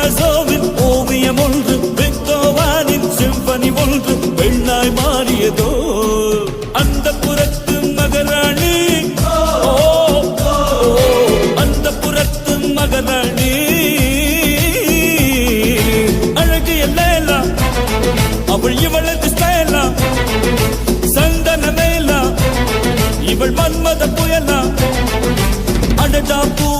பிக்காசோவின் ஓவியம் ஒன்று, பெத்தோவானின் சிம்பனி ஒன்று வெள்ளாய் மாறியதோ அந்த புறத்து மகராணி. அந்த புறத்து மகராணி அழகிய லேலா, அவள் இவளது ஸ்டைலா, சந்தன மேலா, இவள் மன்மத புயலா, அடடா பூ